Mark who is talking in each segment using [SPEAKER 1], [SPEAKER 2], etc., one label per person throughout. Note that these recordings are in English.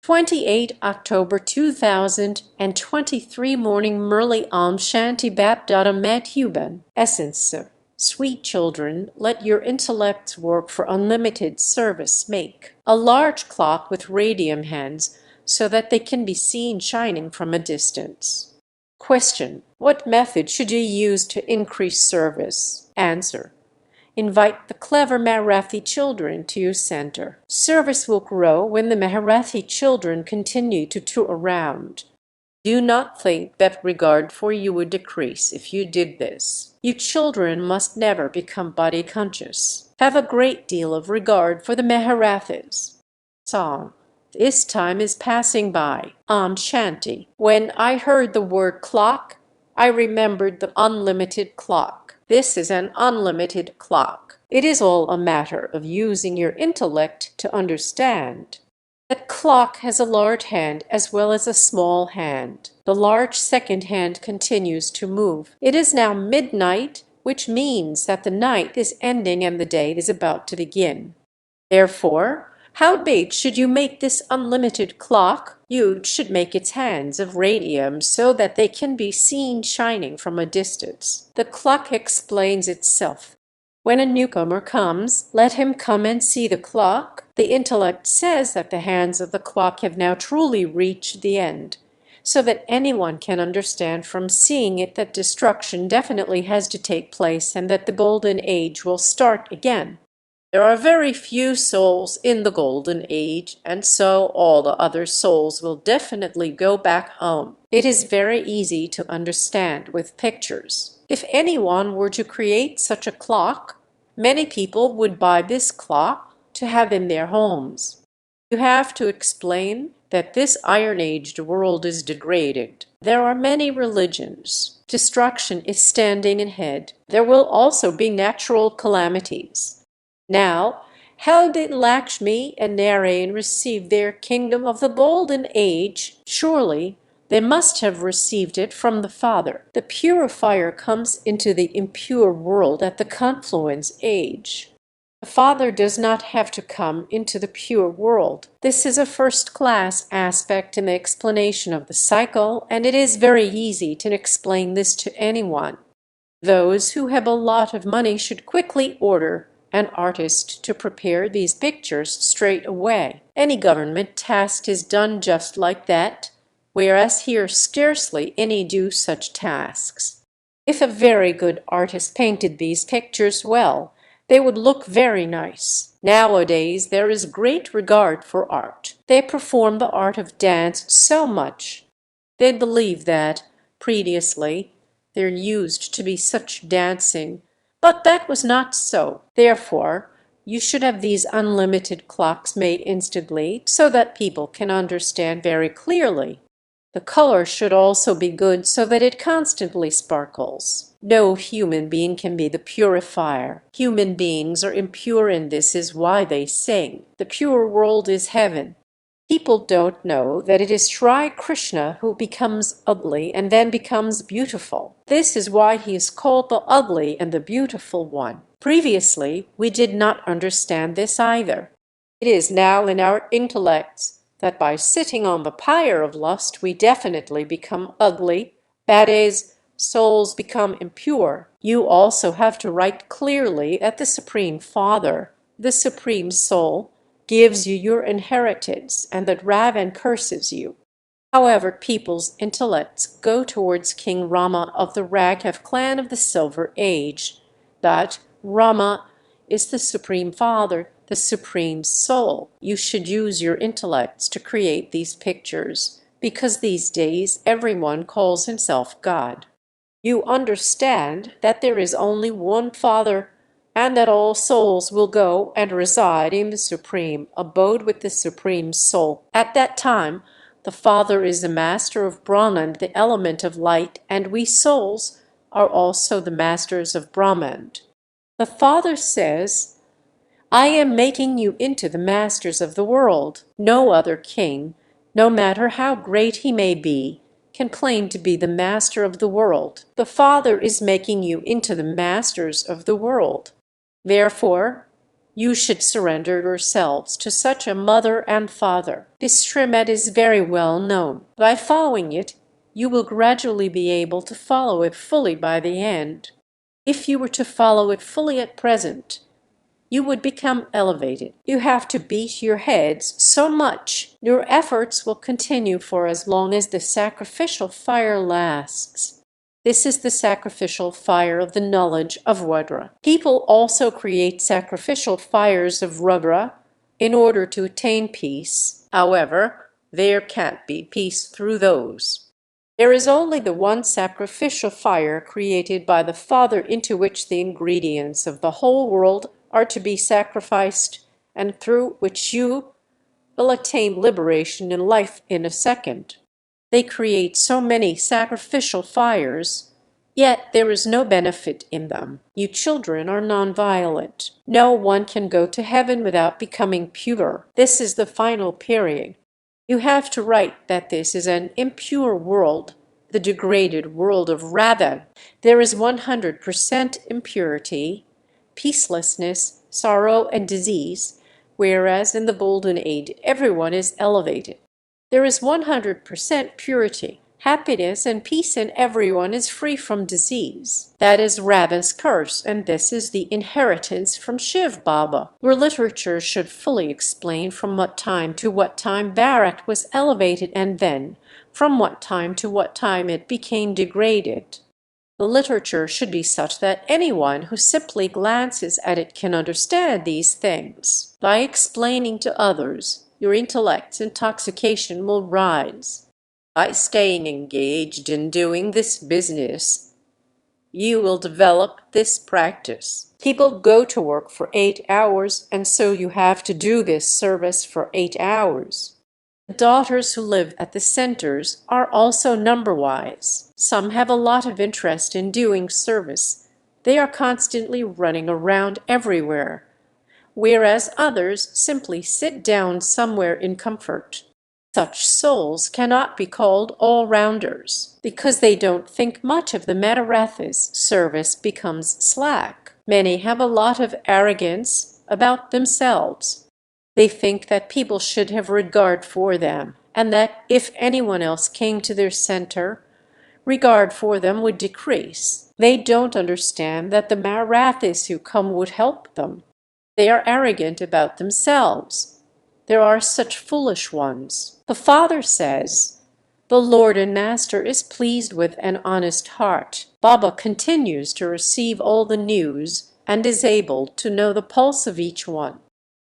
[SPEAKER 1] 28 October 2023 Morning Murli Om Shanti Bapdata Madhuban Essence. Sweet children, let your intellects work for unlimited service. Make a large clock with radium hands so that they can be seen shining from a distance. Question: what method should you use to increase service? Answer: invite the clever Marathi children to your center. Service will grow when the Marathi children continue to tour around. Do not think that regard for you would decrease if you did this. You children must never become body conscious. Have a great deal of regard for the Maharathis. Song: this time is passing by. Om Shanti. When I heard the word clock, I remembered the unlimited clock. This is an unlimited clock. It is all a matter of using your intellect to understand. That clock has a large hand as well as a small hand. The large second hand continues to move. It is now midnight, which means that the night is ending and the day is about to begin. Therefore, how big should you make this unlimited clock? You should make its hands of radium so that they can be seen shining from a distance. The clock explains itself. When a newcomer comes, let him come and see the clock. The intellect says that the hands of the clock have now truly reached the end, so that anyone can understand from seeing it that destruction definitely has to take place and that the golden age will start again. There are very few souls in the golden age, and so all the other souls will definitely go back home. It is very easy to understand with pictures. If anyone were to create such a clock, many people would buy this clock to have in their homes. You have to explain that this iron-aged world is degraded. There are many religions. Destruction is standing ahead. There will also be natural calamities. Now, how did Lakshmi and Narayan receive their kingdom of the golden age? Surely they must have received it from the Father. The purifier comes into the impure world at the confluence age. The Father does not have to come into the pure world. This is a first-class aspect in the explanation of the cycle, and it is very easy to explain this to anyone. Those who have a lot of money should quickly order an artist to prepare these pictures straight away. Any government task is done just like that, whereas here scarcely any do such tasks. If a very good artist painted these pictures well, they would look very nice. Nowadays there is great regard for art. They perform the art of dance so much. They believe that, previously, there used to be such dancing, but that was not so. Therefore, you should have these unlimited clocks made instantly so that people can understand very clearly. The color should also be good so that it constantly sparkles. No human being can be the purifier. Human beings are impure, and this is why they sing. The pure world is heaven. People don't know that it is Shri Krishna who becomes ugly and then becomes beautiful. This is why he is called the ugly and the beautiful one. Previously, we did not understand this either. It is now in our intellects that by sitting on the pyre of lust we definitely become ugly, that is, souls become impure. You also have to write clearly at the Supreme Father, the Supreme Soul, gives you your inheritance, and that Ravan curses you. However, people's intellects go towards King Rama of the Raghav clan of the Silver Age, that Rama is the Supreme Father, the Supreme Soul. You should use your intellects to create these pictures, because these days everyone calls himself God. You understand that there is only one Father, and that all souls will go and reside in the Supreme Abode with the Supreme Soul. At that time, the Father is the master of Brahman, the element of light, and we souls are also the masters of Brahman. The Father says, I am making you into the masters of the world. No other king, no matter how great he may be, can claim to be the master of the world. The Father is making you into the masters of the world. Therefore, You should surrender yourselves to such a mother and father. This shrimet is very well known. By following it, you will gradually be able to follow it fully by the end. If you were to follow it fully at present, you would become elevated. You have to beat your heads so much. Your efforts will continue for as long as the sacrificial fire lasts. This is the sacrificial fire of the knowledge of Rudra. People also create sacrificial fires of Rudra in order to attain peace. However, there can't be peace through those. There is only the one sacrificial fire created by the Father into which the ingredients of the whole world are to be sacrificed, and through which you will attain liberation in life in a second. They create so many sacrificial fires, yet there is no benefit in them. You children are non-violent. No one can go to heaven without becoming pure. This is the final period. You have to write that this is an impure world, the degraded world of Ravan. There is 100% impurity, peacelessness, sorrow, and disease, whereas in the Golden Age everyone is elevated. There is 100% purity, happiness, and peace, and everyone is free from disease. That is Ravan's curse, and this is the inheritance from Shiv Baba. Your literature should fully explain from what time to what time Bharat was elevated, and then from what time to what time it became degraded. The literature should be such that anyone who simply glances at it can understand these things. By explaining to others, your intellect's intoxication will rise. By staying engaged in doing this business, you will develop this practice. People go to work for 8 hours, and so you have to do this service for 8 hours. The daughters who live at the centers are also number-wise. Some have a lot of interest in doing service. They are constantly running around everywhere, whereas others simply sit down somewhere in comfort. Such souls cannot be called all-rounders. Because they don't think much of the Matarathas, service becomes slack. Many have a lot of arrogance about themselves. They think that people should have regard for them, and that if anyone else came to their center, regard for them would decrease. They don't understand that the Marathis who come would help them. They are arrogant about themselves. There are such foolish ones. The Father says, "The Lord and Master is pleased with an honest heart." Baba continues to receive all the news and is able to know the pulse of each one.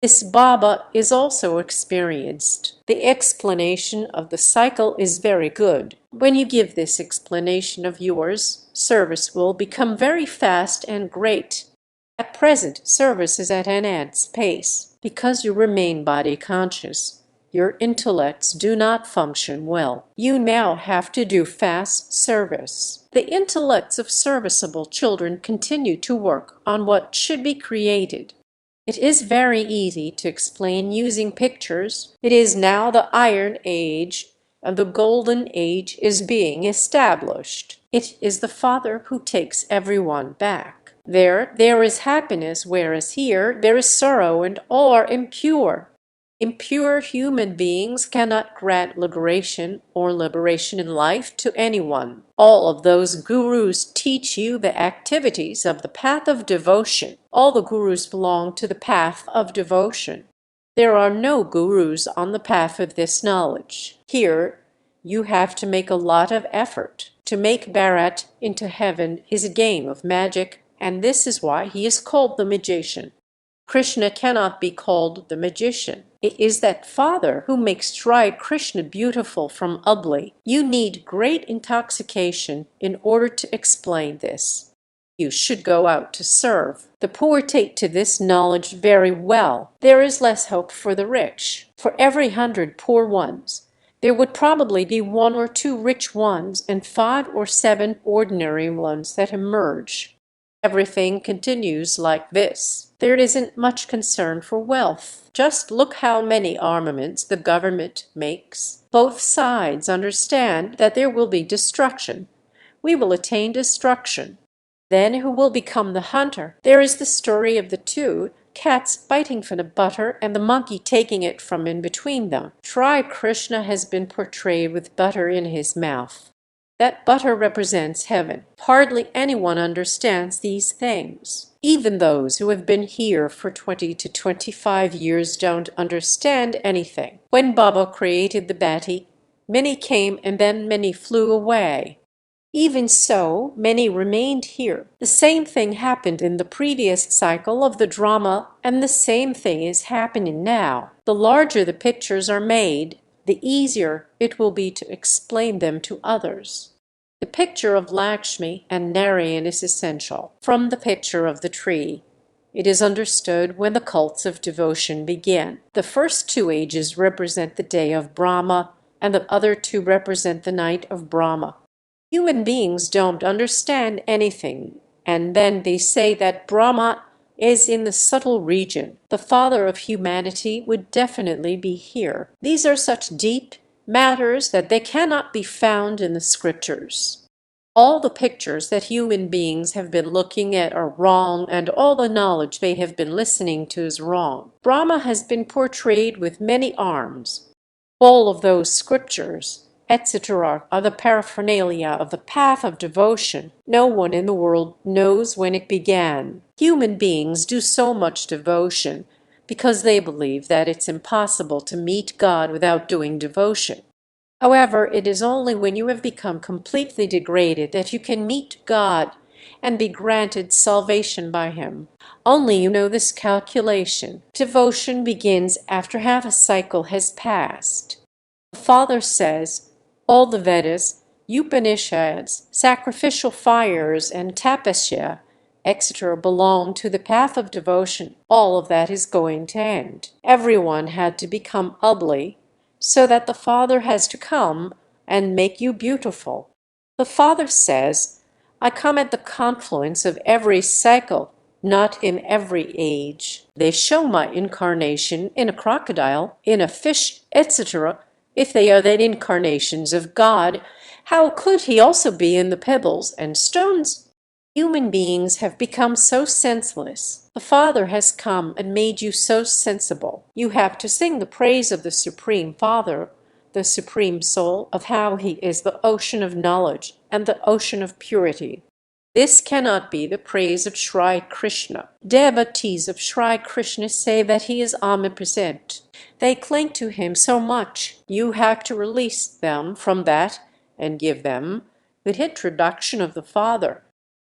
[SPEAKER 1] This Baba is also experienced. The explanation of the cycle is very good. When you give this explanation of yours, service will become very fast and great. At present, service is at an ant's pace. Because you remain body conscious, your intellects do not function well. You now have to do fast service. The intellects of serviceable children continue to work on what should be created. It is very easy to explain using pictures. It is now the Iron Age, and the Golden Age is being established. It is the Father who takes everyone back. There is happiness, whereas here there is sorrow, and all are impure. Impure human beings cannot grant liberation or liberation in life to anyone. All of those gurus teach you the activities of the path of devotion. All the gurus belong to the path of devotion. There are no gurus on the path of this knowledge. Here, you have to make a lot of effort. To make Bharat into heaven is a game of magic, and this is why he is called the magician. Krishna cannot be called the magician. It is that Father who makes Sri Krishna beautiful from ugly. You need great intoxication in order to explain this. You should go out to serve. The poor take to this knowledge very well. There is less hope for the rich. For every 100 poor ones, there would probably be 1 or 2 rich ones and 5 or 7 ordinary ones that emerge. Everything continues like this. There isn't much concern for wealth. Just look how many armaments the government makes. Both sides understand that there will be destruction. We will attain destruction. Then who will become the hunter? There is the story of the two cats biting from the butter and the monkey taking it from in between them. Shri Krishna has been portrayed with butter in his mouth. That butter represents heaven. Hardly anyone understands these things. Even those who have been here for 20 to 25 years don't understand anything. When Baba created the bati, many came and then many flew away. Even so, many remained here. The same thing happened in the previous cycle of the drama, and the same thing is happening now. The larger the pictures are made, the easier it will be to explain them to others. The picture of Lakshmi and Narayan is essential. From the picture of the tree, it is understood when the cults of devotion begin. The first two ages represent the day of Brahma, and the other two represent the night of Brahma. Human beings don't understand anything, and then they say that Brahma is in the subtle region. The father of humanity would definitely be here. These are such deep matters that they cannot be found in the scriptures. All the pictures that human beings have been looking at are wrong, and all the knowledge they have been listening to is wrong. Brahma has been portrayed with many arms. All of those scriptures, etc., are the paraphernalia of the path of devotion. No one in the world knows when it began. Human beings do so much devotion because they believe that it's impossible to meet God without doing devotion. However, it is only when you have become completely degraded that you can meet God and be granted salvation by Him. Only you know this calculation. Devotion begins after half a cycle has passed. The Father says, all the Vedas, Upanishads, sacrificial fires, and tapasya, etc., belong to the path of devotion. All of that is going to end. Everyone had to become ugly, so that the Father has to come and make you beautiful. The Father says, I come at the confluence of every cycle, not in every age. They show my incarnation in a crocodile, in a fish, etc. If they are the incarnations of God, how could he also be in the pebbles and stones? Human beings have become so senseless. The Father has come and made you so sensible. You have to sing the praise of the Supreme Father, the Supreme Soul, of how he is the ocean of knowledge and the ocean of purity. This cannot be the praise of Shri Krishna. Devotees of Shri Krishna say that he is omnipresent. They cling to him so much, you have to release them from that and give them the introduction of the Father.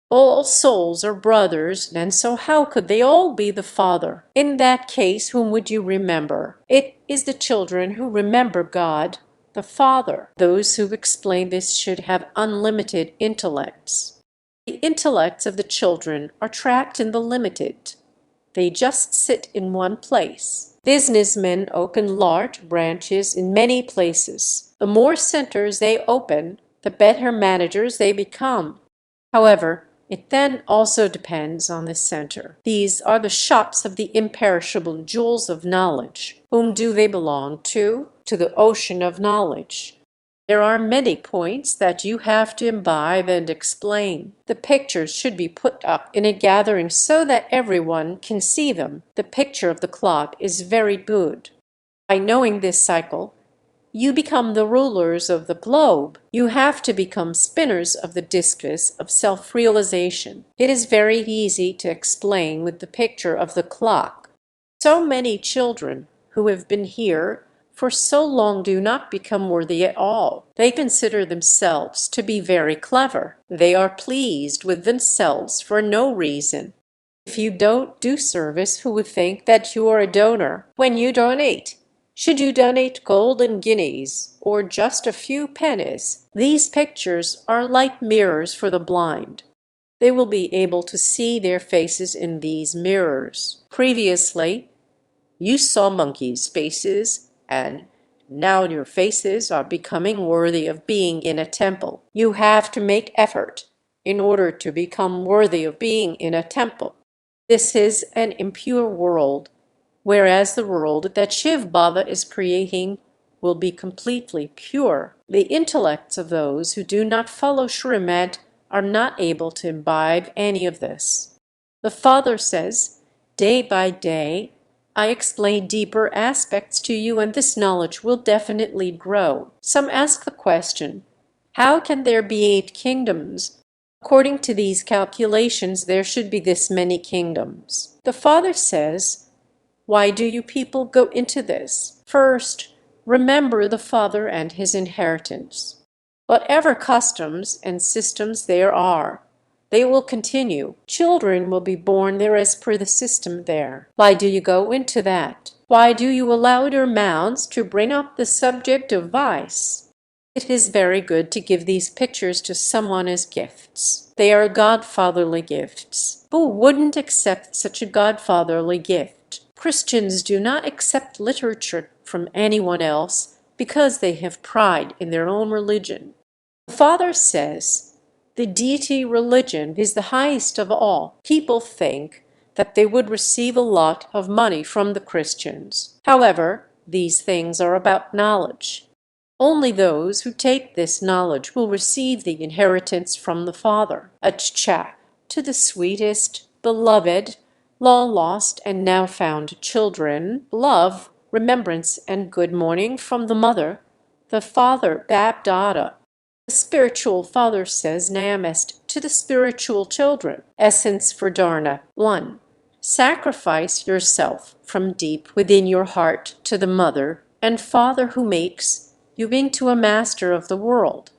[SPEAKER 1] All souls are brothers, and so how could they all be the Father? In that case, whom would you remember? It is the children who remember God, the Father. Those who explain this should have unlimited intellects. The intellects of the children are trapped in the limited. They just sit in one place. Businessmen open large branches in many places. The more centers they open, the better managers they become. However, it then also depends on the center. These are the shops of the imperishable jewels of knowledge. Whom do they belong to? To the ocean of knowledge. There are many points that you have to imbibe and explain. The pictures should be put up in a gathering so that everyone can see them. The picture of the clock is very good. By knowing this cycle, you become the rulers of the globe. You have to become spinners of the discus of self-realization. It is very easy to explain with the picture of the clock. So many children who have been here for so long do not become worthy at all. They consider themselves to be very clever. They are pleased with themselves for no reason. If you don't do service, who would think that you are a donor when you donate? Should you donate golden guineas or just a few pennies? These pictures are like mirrors for the blind. They will be able to see their faces in these mirrors. Previously, you saw monkeys' faces, and now your faces are becoming worthy of being in a temple. You have to make effort in order to become worthy of being in a temple. This is an impure world, whereas the world that Shiv Baba is creating will be completely pure. The intellects of those who do not follow Shrimad are not able to imbibe any of this. The Father says, Day by day, I explain deeper aspects to you, and this knowledge will definitely grow. Some ask the question, how can there be 8 kingdoms? According to these calculations, there should be this many kingdoms. The Father says, why do you people go into this? First, remember the Father and his inheritance. Whatever customs and systems there are, they will continue. Children will be born there as per the system there. Why do you go into that? Why do you allow your mouths to bring up the subject of vice? It is very good to give these pictures to someone as gifts. They are godfatherly gifts. Who wouldn't accept such a godfatherly gift? Christians do not accept literature from anyone else because they have pride in their own religion. The Father says, the deity religion is the highest of all. People think that they would receive a lot of money from the Christians. However, these things are about knowledge. Only those who take this knowledge will receive the inheritance from the Father. Achcha, to the sweetest, beloved, long lost and now found children, love, remembrance, and good morning from the Mother, the Father, Bapdada. The spiritual Father says Namest to the spiritual children. Essence for Dharna. 1. Sacrifice yourself from deep within your heart to the Mother and Father who makes you into a master of the world.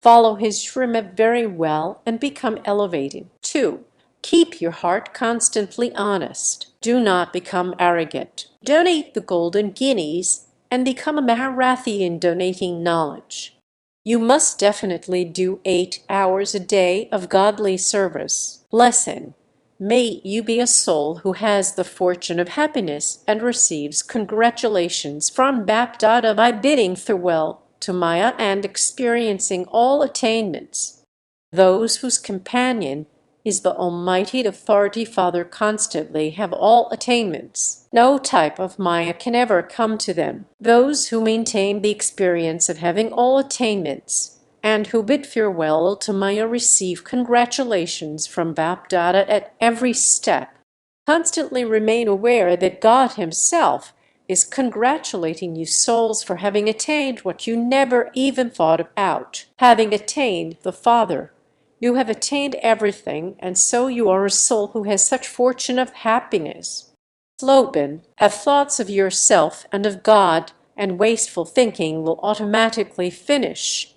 [SPEAKER 1] Follow his Srimad very well and become elevated. 2. Keep your heart constantly honest. Do not become arrogant. Donate the golden guineas and become a Maharathi in donating knowledge. You must definitely do 8 hours a day of godly service. Lesson. May you be a soul who has the fortune of happiness and receives congratulations from Bapdada by bidding farewell to Maya and experiencing all attainments. Those whose companion is the Almighty Authority Father constantly have all attainments. No type of Maya can ever come to them. Those who maintain the experience of having all attainments and who bid farewell to Maya receive congratulations from Bapdada at every step. Constantly remain aware that God Himself is congratulating you souls for having attained what you never even thought about. Having attained the Father, you have attained everything, and so you are a soul who has such fortune of happiness. Slogan. Have thoughts of yourself and of God, and wasteful thinking will automatically finish.